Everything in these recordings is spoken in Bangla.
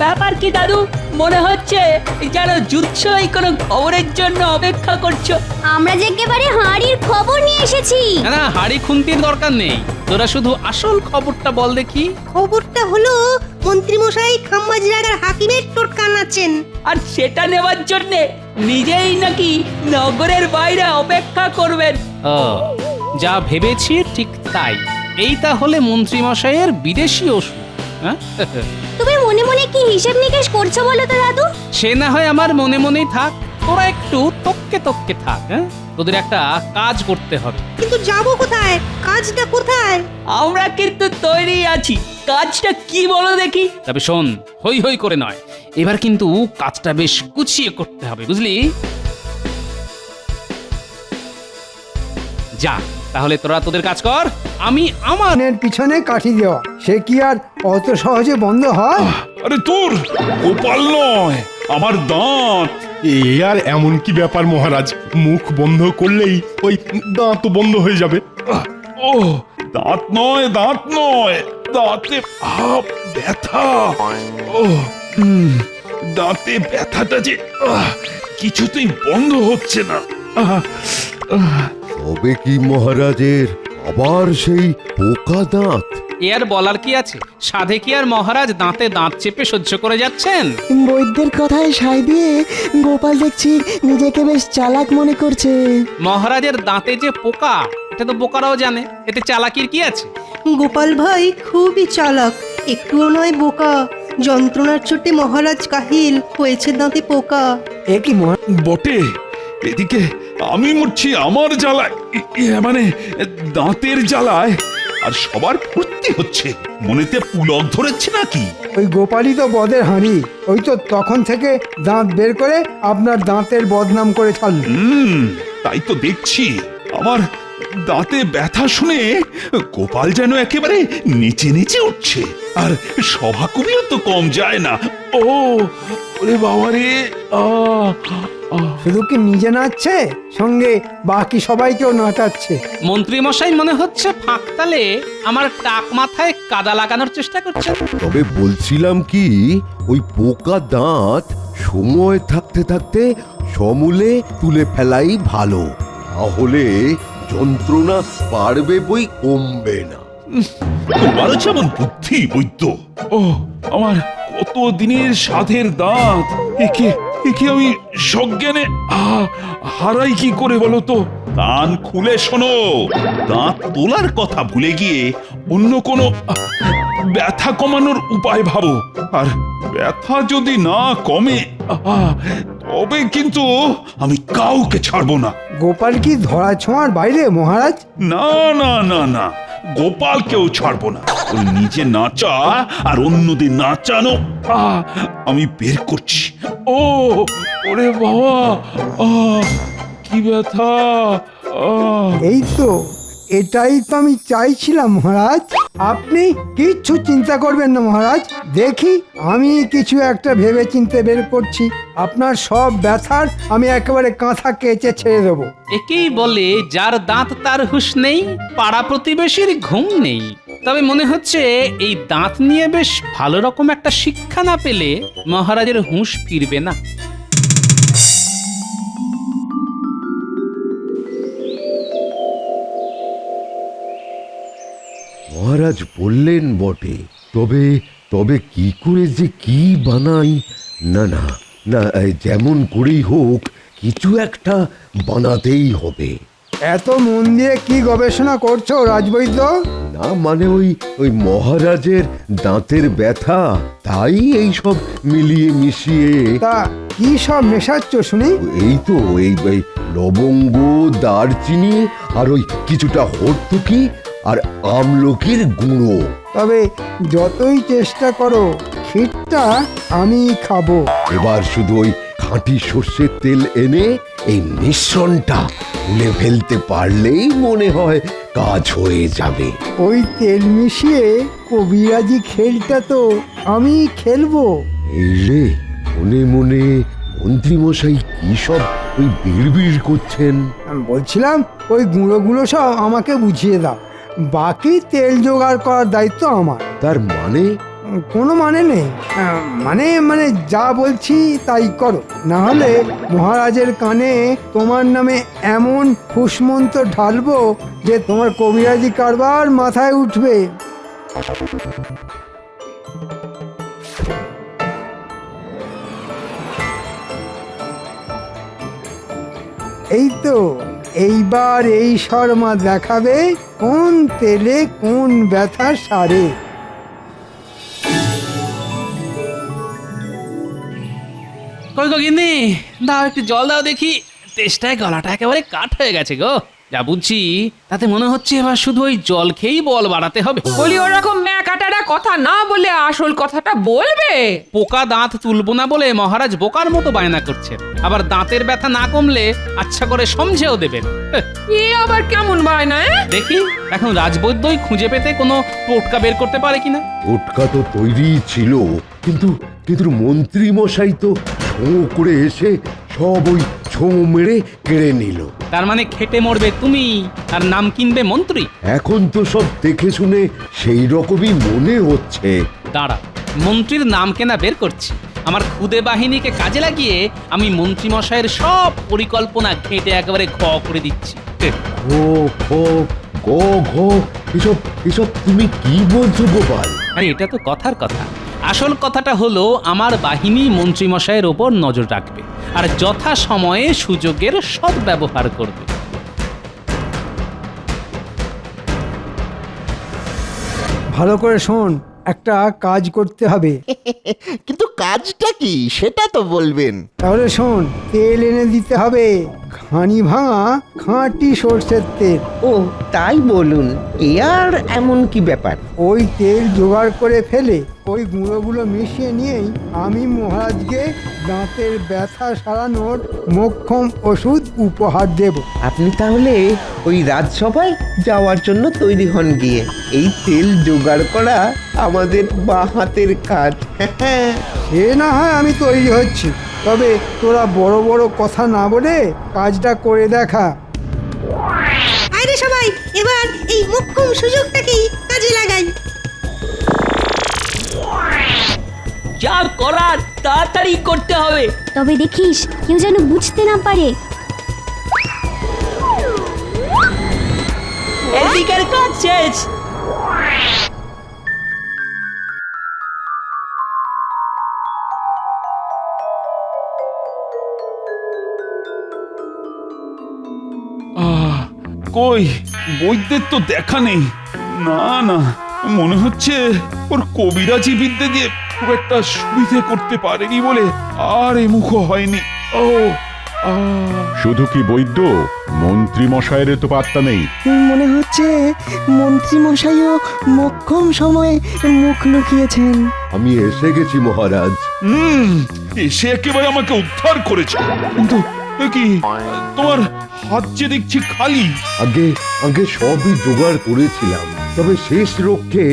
ব্যাপার কি দাদু? মনে হচ্ছে যেন যুদ্ধই কোনো খবরের জন্য অপেক্ষা করছো। আমরা যে একেবারে হাঁড়ির খবর নিয়ে এসেছি। না না, হাড়ি খুন্তির দরকার নেই, তোরা শুধু আসল খবরটা বল দেখি। খবরটা হলো মন্ত্রীমশাই খাম্বাজরাগার হাকিমের টোটকা নাচেন। আর সেটা নেওয়ার জন্যে নিজেই নাকি নগরের বাইরে অপেক্ষা করবেন। ও, যা ভেবেছি ঠিক তাই। এই তাহলে মন্ত্রীমশাইয়ের বিদেশি ওষুধ। হ্যাঁ, তুমি মনে মনে কি হিসেব নিকেশ করছো বলো তো দাদু? সে না হয় আমার মনে মনেই থাক, তোরা একটু তককে তককে থাক। হ্যাঁ, তোদের একটা কাজ করতে হবে। কিন্তু যাবো কোথায়? কাজটা কোথায়? আমরা কিন্তু তৈরি আছি। কাজটা কি বলো দেখি? তবে শোন, হই হই করে নয়, এবার কিন্তু কাজটা বেশ গুছিয়ে করতে হবে, বুঝলি? যা, তাহলে তোরা তোদের কাজ কর, আমি আমার। নের পিছনে কাঠি দেওয়া সে কি আর অত সহজে বন্ধ হয়? আরে তোর গোপাল নয়, আমার দাঁত। এ আর এমন কি ব্যাপার মহারাজ, মুখ বন্ধ করলেই ওই দাঁত বন্ধ হয়ে যাবে। ও দাঁত নয়, দাঁত নয়, দাঁতে ব্যথা। ও দাঁতে ব্যথাটা যে কিছুতেই বন্ধ হচ্ছে না। তবে কি মহারাজের আবার সেই পোকা দাঁত? এ আর বলার কি আছে? সাধে কি আর মহারাজ দাঁতে দাঁত চেপে সহ্য করে যাচ্ছেন? বৈদ্যের কথায় সায় দিয়ে গোপাল দেখছি নিজেকে বেশ চালাক মনে করছে। মহারাজের দাঁতে যে পোকা, এটা তো বোকারাও জানে, এতে চালাকির কি আছে? গোপাল ভাই খুবই চালাক, একটুও নয় বোকা। যন্ত্রণার চোটে মহারাজ কাহিল, হয়েছে দাঁতে পোকা। এ কি বটে, এদিকে আমি মরছি আমার জ্বালায়, মানে দাঁতের জ্বালায়, আর সবার ফুর্তি হচ্ছে। মনেতে পুলক ধরেছে নাকি? ওই গোপালই তো বদের হাঁড়ি, ওই তো তখন থেকে দাঁত বের করে আপনার দাঁতের বদনাম করে ছাড়ল। তাই তো দেখছি। আমার দাঁতে ব্যথা শুনে গোপাল যেন একেবারে নিচে নিচে উঠছে, আর সভা কবিও তো কম যায় না। ও ওরে বাবা রে! শুধু কি নিজে নাচছে, সঙ্গে বাকি সবাইকেও নাচাচ্ছে। মন্ত্রী মশাই মনে হচ্ছে ফাঁকতালে আমার টাক মাথায় কাদা লাগানোর চেষ্টা করছে। তবে বলছিলাম কি, ওই পোকা দাঁত সময় থাকতে থাকতে সমূলে তুলে ফেলাই ভালো, তাহলে যন্ত্রণা পারবে বই কমবে না। তোমারও যেমন বুদ্ধি বৈদ্য। ও আমার কত দিনের সাধের দাঁত, একে একে আমি সজ্ঞানে হারাই কি করে বলো তো? কান খুলে শোনো, দাঁত তোলার কথা ভুলে গিয়ে অন্য কোনো ব্যথা কমানোর উপায় ভাবো। আর ব্যথা যদি না কমে, তবে কিন্তু আমি কাউকে ছাড়বো না। গোপাল কি ধরা ছোঁয়ার বাইরে মহারাজ? না না না না, গোপালকেও ছাড়বো না। ওই নিজে নাচা আর অন্যদের নাচানো আমি বের করছি। ও ওরে বাবা, কি ব্যথা! এই তো, এটাই তো আমি চাইছিলাম মহারাজ। আপনি কিচ্ছু চিন্তা করবেন না মহারাজ, দেখি আমি কিছু একটা ভেবে চিন্তে বের করছি। আপনার সব ব্যথার আমি একেবারে কাঁথা কেচে ছেড়ে দেবো। একেই বলে যার দাঁত তার হুঁশ নেই, পাড়া প্রতিবেশীর ঘুম নেই। তবে মনে হচ্ছে এই দাঁত নিয়ে বেশ ভালো রকম একটা শিক্ষা না পেলে মহারাজের হুঁশ ফিরবে না। মহারাজ বললেন বটে, তবে তবে কি করে যে কি বানাই? না না না, যেমন করেই হোক কিছু একটা বানাতেই হবে। এত মন দিয়ে কি গবেষণা করছো রাজবৈদ্য? না মানে ওই মহারাজের দাঁতের ব্যথা, তাই এই সব মিলিয়ে মিশিয়ে। তা কি সব মেশাচ্ছ শুনি? এই তো এই লবঙ্গ, দারচিনি আর ওই কিছুটা হর্তুকি আর আমলকির গুঁড়ো। তবে যতই চেষ্টা করো, ক্ষীরটা আমি খাবো। এবার শুধু ওই খাঁটি সর্ষের তেল এনে এই মিশ্রণটা তুলে ফেলতে পারলেই মনে হয় কাজ হয়ে যাবে। ওই তেল মিশিয়ে কবিরাজি খেলটা তো আমি খেলবো। এই রে, মনে মনে মন্ত্রীমশাই কি সব ওই বিড়বিড় করছেন। আমি বলছিলাম ওই গুঁড়োগুলো সব আমাকে বুঝিয়ে দাও, বাকি তেল জোগাড় করার দায়িত্ব আমার। তার মানে? কোনো মানে নেই। মানে মানে যা বলছি তাই করো, না হলে মহারাজের কানে তোমার নামে এমন হুসমন্ত্র ঢালবো যে তোমার কবিরাজি কারবার মাথায় উঠবে। এই তো, এইবার এই শর্মা দেখাবে কোন তেলে কোন ব্যথা সারে। কই গো গিন্নি, দাও একটু জল দাও দেখি। তেষ্টায় গলাটা একেবারে কাঠ হয়ে গেছে গো। যা বুঝছি তাতে মনে হচ্ছে এবার শুধু ওই জল খেয়েই বল বাড়াতে হবে। বলি ওরকম ম্যাকাটারা কথা না বলে আসল কথাটা বলবে। পোকা দাঁত তুলবো না বলে মহারাজ বোকার মতো বায়না করছেন, আবার দাঁতের ব্যথা না কমলে আচ্ছা করে সমঝেও দেবেন। এ আবার কেমন বায়না? দেখি এখন রাজবৈদ্যই খুঁজে পেতে কোনো টোটকা বের করতে পারে কিনা। টোটকা তো তৈরি ছিল, কিন্তু কিন্তু মন্ত্রী মশাই তো ছোঁ করে এসে সব ওই ছোঁ মেরে কেড়ে নিল। তার মানে খেটে মরবে তুমি আর নাম কিনবে মন্ত্রী। এখন তো সব দেখে শুনে সেই রকমই মনে হচ্ছে। দাঁড়া, মন্ত্রীর নাম কেনা বের করছি। আমার খুদে বাহিনীকে কাজে লাগিয়ে আমি মন্ত্রী মশাইয়ের সব পরিকল্পনা ঘেঁটে একেবারে ঘ করে দিচ্ছি। ঘো ঘো গো ঘো, এসব এসব তুমি কি বলছো গোপাল? আরে এটা তো কথার কথা। আসল কথাটা হলো আমার বাহিনী মন্ত্রী মশাইয়ের ওপর নজর রাখবে আর যথা সময়ে সুযোগের সদ্ব্যবহার করবে। ভালো করে শোন, একটা কাজ করতে হবে। কিন্তু কাজটা কি সেটা তো বলবেন। তাহলে শোন, তেল এনে দিতে হবে, ঘানি ভাঙা খাঁটি সর্ষের তেল। ও তাই বলুন, এ আর এমন কি ব্যাপার? ওই তেল জোগাড় করে ফেলে ওই গুঁড়োগুলো মিশিয়ে নিয়েই আমি মহারাজকে দাঁতের ব্যথা সারানোর মোক্ষম ওষুধ উপহার দেব। আপনি তাহলে ওই রাজসভায় যাওয়ার জন্য তৈরি হন গিয়ে। এই তেল জোগাড় করা আমাদের বাঁ হাতের কাজ। সে না হয় আমি তৈরি হচ্ছি, তবে তোরা বড় বড় কথা না বলে কাজটা করে দেখা। আরে সবাই এবার এই মোক্ষম সুযোগটাকেই কাজে লাগাই। যা করার তাড়াতাড়ি করতে হবে। তবে দেখিস কেউ যেন বুঝতে না পারে। এদিকের কাজ শেষ। কই বৈদ্যের তো দেখা নেই। না না, মনে হচ্ছে ওর কবিরাজি বিদ্যে দিয়ে খুব একটা সুবিধে করতে পারেনি বলে আর এমুখ হয়নি। ও শুধু কি বৈদ্য, মন্ত্রী মশাইয়ের তো পাত্তা নেই। মনে হচ্ছে মন্ত্রী মশাইও মোক্ষম সময়ে মুখ লুকিয়েছেন। আমি এসে গেছি মহারাজ। এসে একেবারে আমাকে উদ্ধার করেছে। কিন্তু এ কি, তোমার হাত যে দেখছি খালি। আগে আগে সবই জোগাড় করেছিলাম, তবে শেষ রক্ষে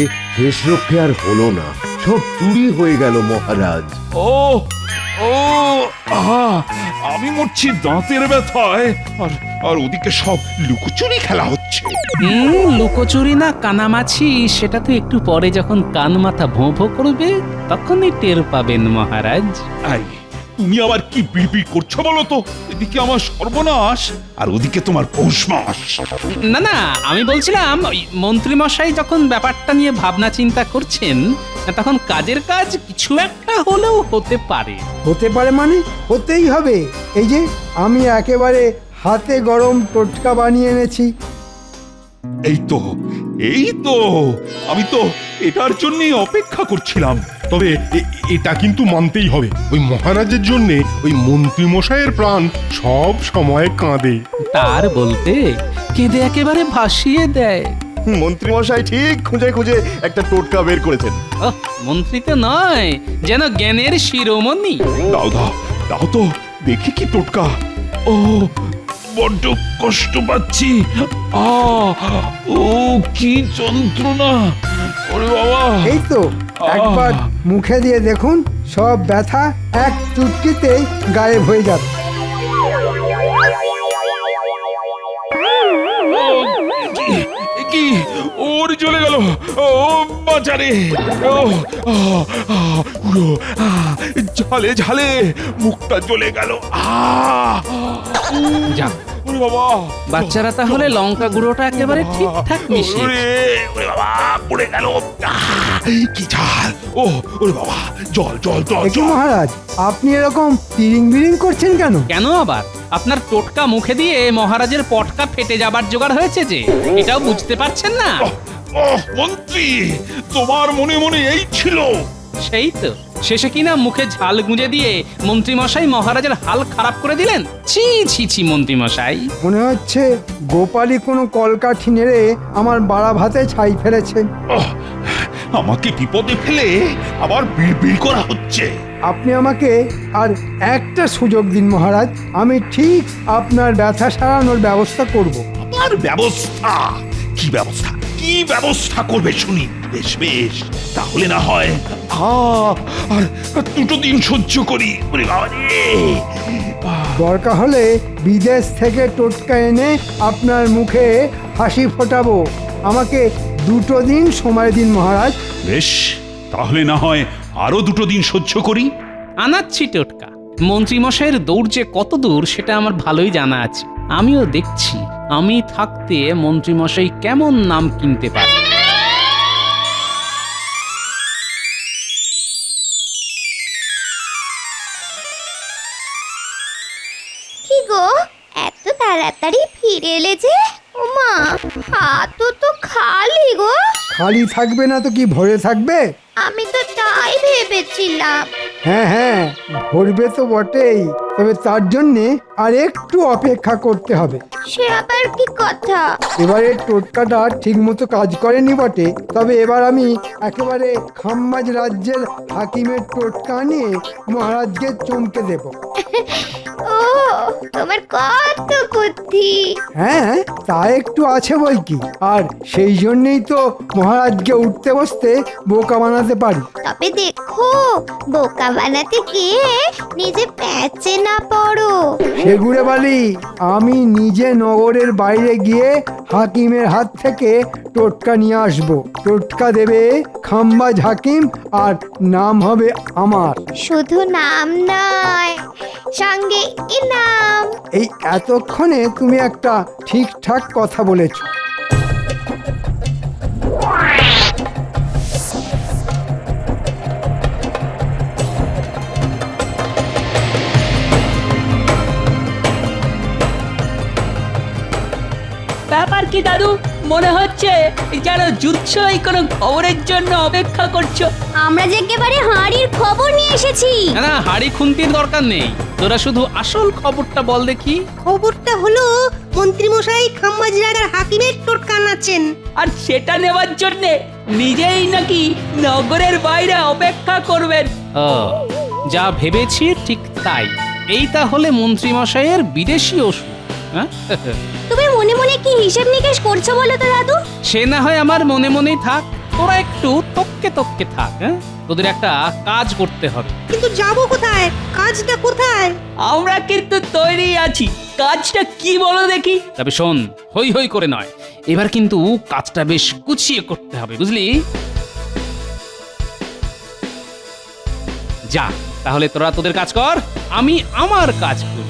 আর হলো না। সব চুরি হয়ে গেল মহারাজ। ও ও আহা, আমি মরছি দাঁতের ব্যথায়, আর আর ওদিকে সব লুকোচুরি খেলা হচ্ছে। লুকোচুরি না কানামাছি সেটা তো একটু পরে যখন কান মাথা ভোঁ ভোঁ করবে তখনই টের পাবেন মহারাজ। আই, তুমি আবার কি বিড়বিড় করছো বলো তো? এদিকে আমার সর্বনাশ আর ওদিকে তোমার পৌষ মাস। না না, আমি বলছিলাম ওই মন্ত্রী মশাই যখন ব্যাপারটা নিয়ে ভাবনা চিন্তা করছেন তখন কাজের কাজ কিছু একটা হলেও হতে পারে। হতে পারে মানে হতেই হবে। এই যে আমি একেবারে হাতে গরম টোটকা বানিয়ে এনেছি। এই তো আমি তো এটার জন্যই অপেক্ষা করছিলাম। তবে এটা কিন্তু মানতেই হবে, ওই মহারাজের জন্য ওই মন্ত্রী মশাইয়ের প্রাণ সব সময় কাঁদে। তার বলতে কেঁদে একেবারে ভাসিয়ে দেয়। মন্ত্রী মশাই ঠিক খুঁজে খুঁজে একটা টোটকা বের করেছেন। মন্ত্রী তো নয়, যেন জ্ঞানের শিরোমণি। দাও দাও দাও তো দেখি কি টোটকা। ও বড্ড কষ্ট পাচ্ছি। ও কি যন্ত্রণা! ওরে বাবা! এই তো একবার মুখে দিয়ে দেখুন, সব ব্যথা এক চুটকিতে গায়েব হয়ে যাবে। কি ও ওর জ্বলে গেল। ও বাঁচারে, ও উড়ো, ঝালে ঝালে মুখটা জ্বলে গেল। যাক, ওরে বাবা, বাচ্চারা তাহলে লঙ্কা গুঁড়োটা একেবারে ঠিকঠাক মিশিয়ে ওরে ওরে বাবা, পড়ে গেল। কি ঝাল! ও ওরে বাবা, জল জল জল একই জল। মহারাজ, আপনি এরকম তিরিং বিরিং করছেন কেন? কেন আবার? আপনার টোটকা মুখে দিয়ে মহারাজের পটকা ফেটে যাবার জোগাড় হয়েছে যে, এটাও বুঝতে পারছেন না? মন্ত্রী, তোমার মনে মনে এই ছিল? সেই তো, শেষে কিনা মুখে ঝাল গুঁজে দিয়ে মন্ত্রী মশাই মহারাজের হাল খারাপ করে দিলেন। ছি ছি ছি মন্ত্রী মশাই। মনে হচ্ছে গোপালই কোনো কলকাঠি নেড়ে আমার বাড়া ভাতে ছাই ফেলেছে। আমাকে বিপদে ফেলে আবার বিড়বিড় করা হচ্ছে। আপনি আমাকে আর একটা সুযোগ দিন মহারাজ, আমি ঠিক আপনার ব্যথা সারানোর ব্যবস্থা করব। আমার ব্যবস্থা? কি ব্যবস্থা? কি ব্যবস্থা করবে শুনি? বেশ বেশ, তাহলে না হয় আর দুটো দিন সহ্য করি। ওরে বাবা রে! দরকার হলে বিদেশ থেকে টোটকা এনে আপনার মুখে হাসি ফোটাবো। আমাকে দুটো দিন সময় দিন মহারাজ। বেশ, তাহলে না হয় আরো দুটো দিন সহ্য করি। আনাচ্ছি টোটকা। মন্ত্রী মশাইয়ের দৌড় যে কত দূর সেটা আমার ভালোই জানা আছে। আমিও দেখছি আমি থাকতে মন্ত্রী মশাই কেমন নাম কিনতে পারে। কি গো, এত তাড়াতাড়ি ফিরে এলে যে? ওমা, হাতও তো খালি গো। খালি থাকবে না তো কি ভরে থাকবে? আমি তো তাই ভেবেছিলাম। হ্যাঁ হ্যাঁ, ভরবে তো বটেই, তবে তার জন্যে আর একটু অপেক্ষা করতে হবে। সে আবার কি কথা? এবারে টোটকাটা ঠিক মতো কাজ করেনি বটে, তবে এবার আমি একেবারে খাম্বাজ রাজ্যের হাকিমের টোটকা নিয়ে মহারাজকে চমকে দেব। ও, তোমার কত বুদ্ধি! হ্যাঁ, তা একটু আছে বই কি, আর সেই জন্যেই তো মহারাজকে উঠতে বসতে বোকা বানাতে পারি। তবে দেখো, বোকা বানাতে গিয়ে নিজে প্যাচে না পড়ো। সেগুড়ে বালি, আমি নিজে নগরের বাইরে গিয়ে হাকিমের হাত থেকে টোটকা নিয়ে আসবো। টোটকা দেবে খাম্বাজ হাকিম, আর নাম হবে আমার। শুধু নাম নয়, সঙ্গে ইনাম। এই এতক্ষণে তুমি একটা ঠিকঠাক কথা বলেছ। ব্যাপার কি দাদু? মনে হচ্ছে যেন যুদ্ধই কোনো খবরের জন্য অপেক্ষা করছো। আমরা যে একেবারে হাঁড়ির খবর নিয়ে এসেছি। না না, হাড়ি খুন্তির দরকার নেই, তোরা শুধু আসল খবরটা বল দেখি। খবরটা হলো মন্ত্রীমশাই খাম্বাজ রাজার হাকিমের টোটকা আনাচ্ছেন। আর সেটা নেওয়ার জন্যে নিজেই নাকি নগরের বাইরে অপেক্ষা করবেন। ও, যা ভেবেছি ঠিক তাই। এই তাহলে মন্ত্রী মশাইয়ের বিদেশি ওষুধ। হ্যাঁ, তুমি মনে মনে কি হিসেব নিকেশ করছো বলো তো দাদু? সে না হয় আমার মনে মনেই থাক, তোরা একটু তককে তককে থাক। হ্যাঁ, তোদের একটা কাজ করতে হবে। কিন্তু যাবো কোথায়? কাজটা কোথায়? আমরা কিন্তু তৈরি আছি। কাজটা কি বলো দেখি? তবে শোন, হই হই করে নয়, এবার কিন্তু কাজটা বেশ গুছিয়ে করতে হবে, বুঝলি? যা, তাহলে তোরা তোদের কাজ কর, আমি আমার কাজ করি।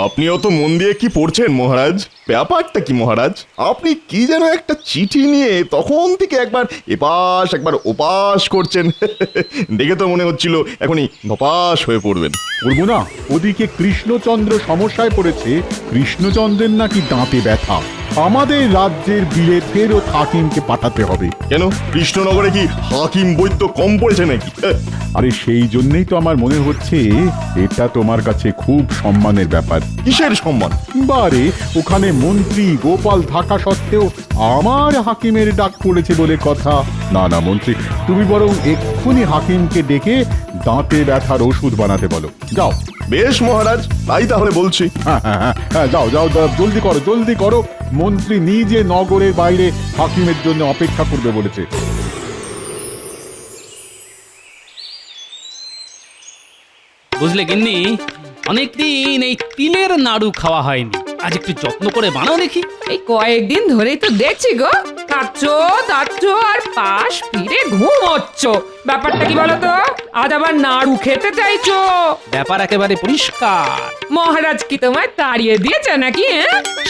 আপনিও তো মন দিয়ে কি পড়ছেন মহারাজ? ব্যাপারটা কি মহারাজ? আপনি কি যেন একটা চিঠি নিয়ে তখন থেকে একবার এপাশ একবার ওপাশ করছেন। দেখে তো মনে হচ্ছিল এখনই ধপাস হয়ে পড়বেন। করবো না? ওদিকে কৃষ্ণচন্দ্র সমস্যায় পড়েছে। কৃষ্ণচন্দ্রের নাকি দাঁতে ব্যথা। আমাদের রাজ্যের বিলে ফেরত হাকিমকে পাঠাতে হবে। কেন কৃষ্ণনগরে কি হাকিম বৈদ্য কম পড়েছে নাকি? আরে সেই জন্যই তো আমার মনে হচ্ছে এটা তোমার কাছে খুব সম্মানের ব্যাপার। কিসের সম্মান? বারে ওখানে মন্ত্রী গোপাল থাকা সত্ত্বেও আমার হাকিমের ডাক পড়েছে বলে কথা। না না মন্ত্রী, তুমি বরং এক্ষুনি হাকিমকে ডেকে দাঁতে ব্যথার ওষুধ বানাতে বলো। যাও। বেশ মহারাজ, তাই তাহলে বলছি। হ্যাঁ, যাও যাও যাও, জলদি করো। মন্ত্রী নিজে নগরের বাইরে হাকিমের জন্য অপেক্ষা করবে বলেছে। বুঝলে গিন্নি, অনেকদিন এই তিলের নাড়ু খাওয়া হয়নি, আজ একটু যত্ন করে বানাও দেখি। এই কয়েকদিন ধরেই তো দেখছি গো, খাচ্ছ দাচ্ছ আর পাশ ফিরে ঘুমোচ্ছ। ব্যাপারটা কি বলো তো? আজ আবার নাড়ু খেতে চাইছো? ব্যাপার একেবারে পরিষ্কার। মহারাজ কি তোমায় তাড়িয়ে দিয়েছে নাকি?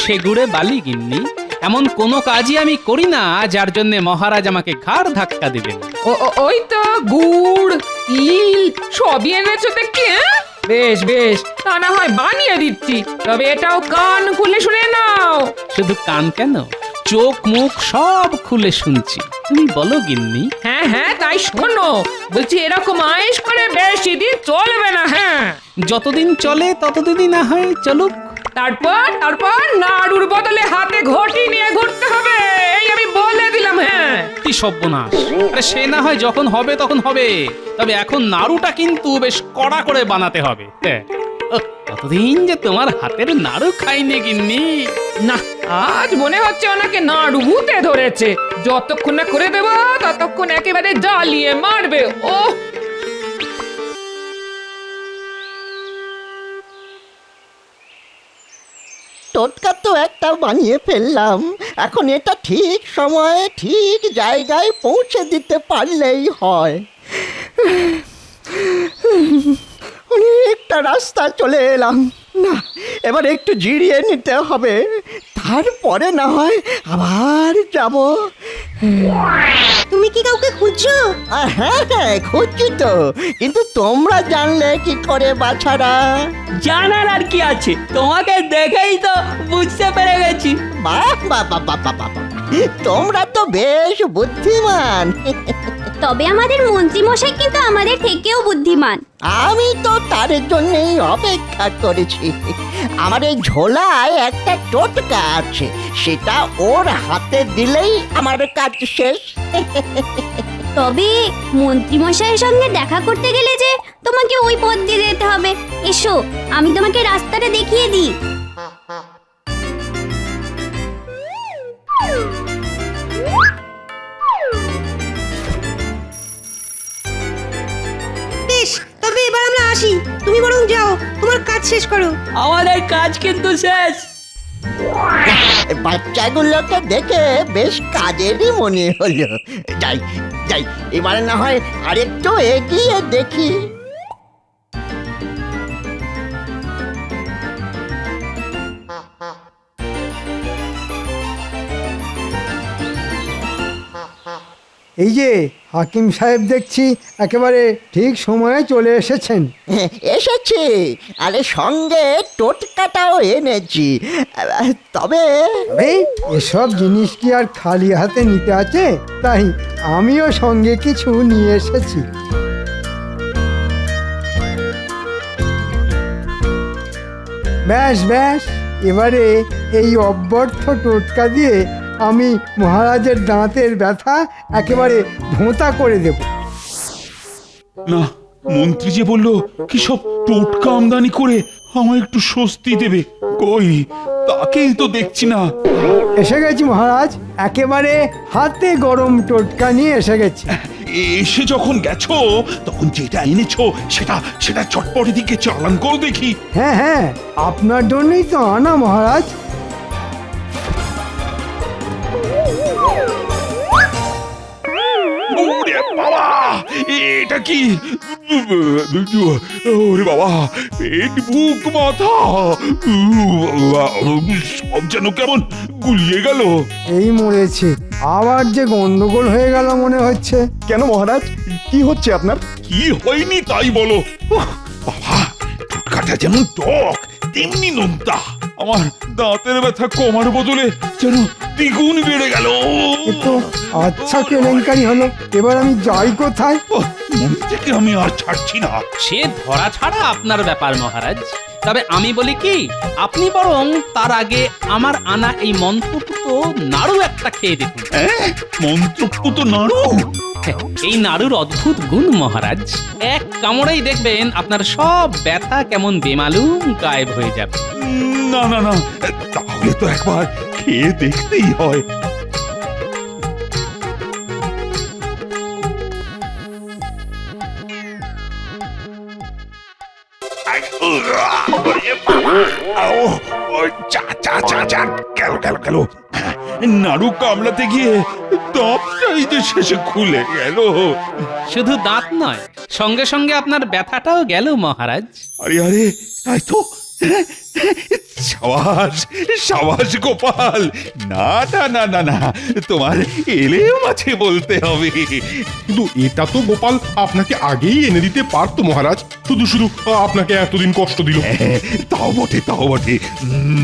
সে গুড়ে বালি গিন্নি, এমন কোনো কাজই আমি করি না যার জন্য মহারাজ আমাকে ঘাড় ধাক্কা দিবেন। ওই তো গুড় তিল সবই এনেছো দেখছি। বেশ বেশ, তা না হয় বানিয়ে দিচ্ছি, তবে এটাও কান খুলে শুনে নাও। শুধু কান কেন, চোখ মুখ সব খুলে শুনছি। তুমি বলো গিন্নি। হ্যাঁ হ্যাঁ, তাই শোনো। বলছি এরকম আয়েশ করে বেশি দিন চলবে না। হ্যাঁ, যতদিন চলে ততদিনই না হয় চলুক। তারপর নাড়ুর বদলে হাতে ঘটি নিয়ে ঘুরতে হবে, এই আমি বলে দিলাম। হ্যাঁ, কি সর্বনাশ! আরে সে না হয় যখন হবে তখন হবে, তবে এখন নাড়ুটা কিন্তু বেশ কড়া করে বানাতে হবে। কতদিন যে তোমার হাতের নাড়ু খাইনি গিন্নি। না, আজ মনে হচ্ছে ওনাকে নাড়ু ভূতে ধরেছে। যতক্ষণ না করে দেবো ততক্ষণ একেবারে জ্বালিয়ে মারবে। ও টোটকা তো একটা বানিয়ে ফেললাম, এখন এটা ঠিক সময়ে ঠিক জায়গায় পৌঁছে দিতে পারলেই হয়। অনেকটা রাস্তা চলে এলাম, না এবার একটু জিরিয়ে নিতে হবে, তারপরে না হয় আবার যাব। তুমি কি কাউকে খুঁজছো? হ্যাঁ খুঁজছি তো, কিন্তু তোমরা জানলে কি করে বাছারা? জানার আর কি আছে, তোমাকে দেখেই তো বুঝতে পেরে গেছি। বাহ বাহ বাহ বাহ বাহ বাহ, তোমরা তো বেশ বুদ্ধিমান। তবে আমাদের মন্ত্রী মশাই কিন্তু আমাদের থেকেও বুদ্ধিমান। আমি তো তার জন্যই অপেক্ষা করেছি। আমার এই ঝোলায় একটা টোটকা আছে, সেটা ওর হাতে দিলেই আমার কাজ শেষ। তবে মন্ত্রী মশাইয়ের সঙ্গে দেখা করতে গেলে যে তোমাকে ওই পথ দিয়ে যেতে হবে। এসো, আমি তোমাকে রাস্তাটা দেখিয়ে দিই। বেশ, তবে এবার আমরা আসি। তুমি বরং যাও, তোমার কাজ শেষ করো। আমাদের কাজ কিন্তু শেষ। বাচ্চাগুলোকে দেখে বেশ কাজেরই মনে হলো। যাই যাই, এবার না হয় আরেকটু এগিয়ে দেখি। এই যে হাকিম সাহেব, দেখছি একেবারে ঠিক সময়ে চলে এসেছেন। এসেছি, আরে সঙ্গে টোটকাটাও এনেছি। তবে এসব জিনিস কি আর খালি হাতে নিতে আছে? তাই আমিও সঙ্গে কিছু নিয়ে এসেছি। ব্যাস ব্যাস, এবারে এই অব্যর্থ টোটকা দিয়ে আমি মহারাজের দাঁতের ব্যথা একেবারে ধোঁতা করে দেব। না, মন্ত্রী যে বলল কি সব টোটকা আমদানি করে আমায় একটু স্বস্তি দেবে, কই তাকেই তো দেখছি না। এসে গেছি মহারাজ, একেবারে হাতে গরম টোটকা নিয়ে এসে গেছি। এসে যখন গেছো তখন যেটা এনেছো সেটা সেটা চটপট দিকে চালান করো দেখি। হ্যাঁ হ্যাঁ, আপনার জন্যই তো আনা মহারাজ। ওরে বাবা, এটা কি? ওরে বাবা, পেট বুক মাথা সব যেন কেমন গুলিয়ে গেল। এই মরেছে, আবার যে গন্ডগোল হয়ে গেল মনে হচ্ছে। কেন মহারাজ, কি হচ্ছে আপনার? কি হয়নি তাই বলো। বাবা, টোটকাটা যেমন টক তেমনি নোনতা। আমার দাঁতের ব্যথা কমার বদলে যেন দ্বিগুণ বেড়ে গেল। এ তো আচ্ছা কেলেঙ্কারি হলো, এবার আমি যাই কোথায়? ওহ, মন থেকে আমি আর ছাড়ছি না। সে ধরা ছাড়া আপনার ব্যাপার মহারাজ। তবে আমি বলি কি, আপনি বরং তার আগে আমার আনা এই মন্ত্রপুত নাড়ু একটা খেয়ে দেখুন। মন্ত্রপুত নাড়ু? এই নাড়ুর অদ্ভুত গুণ মহারাজ, এক কামড়েই দেখবেন আপনার সব ব্যথা কেমন বেমালুম গায়েব হয়ে যাবে। না না না, তাহলে তো একবার খেয়ে দেখতেই হয়। গেল নাড়ু কামড়াতে গিয়ে দাঁতটাই যে শেষে খুলে গেল। শুধু দাঁত নয়, সঙ্গে সঙ্গে আপনার ব্যথাটাও গেল মহারাজ। আরে আরে, তাই তো। সাবাস সাবাস গোপাল, না না না না না, তোমার এলেও আছে বলতে হবে। কিন্তু এটা তো গোপাল আপনাকে আগেই এনে দিতে পারতো মহারাজ, শুধু শুধু আপনাকে এতদিন কষ্ট দিল। তাও বটে তাও বটে।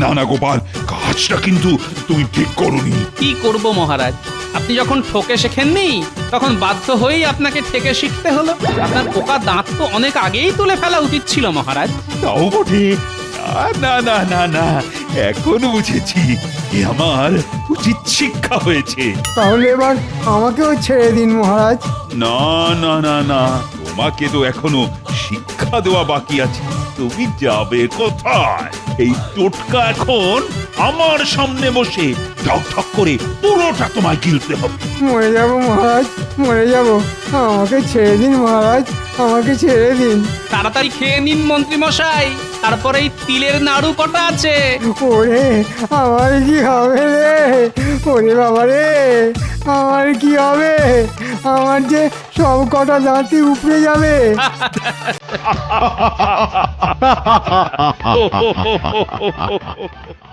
না না গোপাল, কাজটা কিন্তু তুমি ঠিক করোনি। কি করব মহারাজ, আপনি যখন ঠকে শেখেননি তখন বাধ্য হয়েই আপনাকে ঠেকে শিখতে হলো। আপনার পোকা দাঁত তো অনেক আগেই তুলে ফেলা উচিত ছিল মহারাজ। তাও বটে। না না না না, এখন বুঝেছি এ আমার উচিত শিক্ষা হয়েছে। তাহলে এবার আমাকেও ছেড়ে দিন মহারাজ। না না না না, তোমাকে তো এখনো শিক্ষা দেওয়া বাকি আছে। তুমি যাবে কোথায়? এই টোটকা এখন আমার সামনে বসে ঠক ঠক করে পুরোটা তোমায় গিলতে হবে। মরে যাব মহারাজ, মরে যাব। আমাকে ছেড়ে দিন মহারাজ, আমাকে ছেড়ে দিন। তাড়াতাড়ি খেয়ে নিন মন্ত্রী মশাই, তারপরে এই তিলের নাড়ু কটা আছে। ওরে আমার কি হবে রে? ওরে বাবা রে, আমার কি হবে? আমার যে সব কটা দাঁতই উপড়ে যাবে। হো হো হো হো হো হো।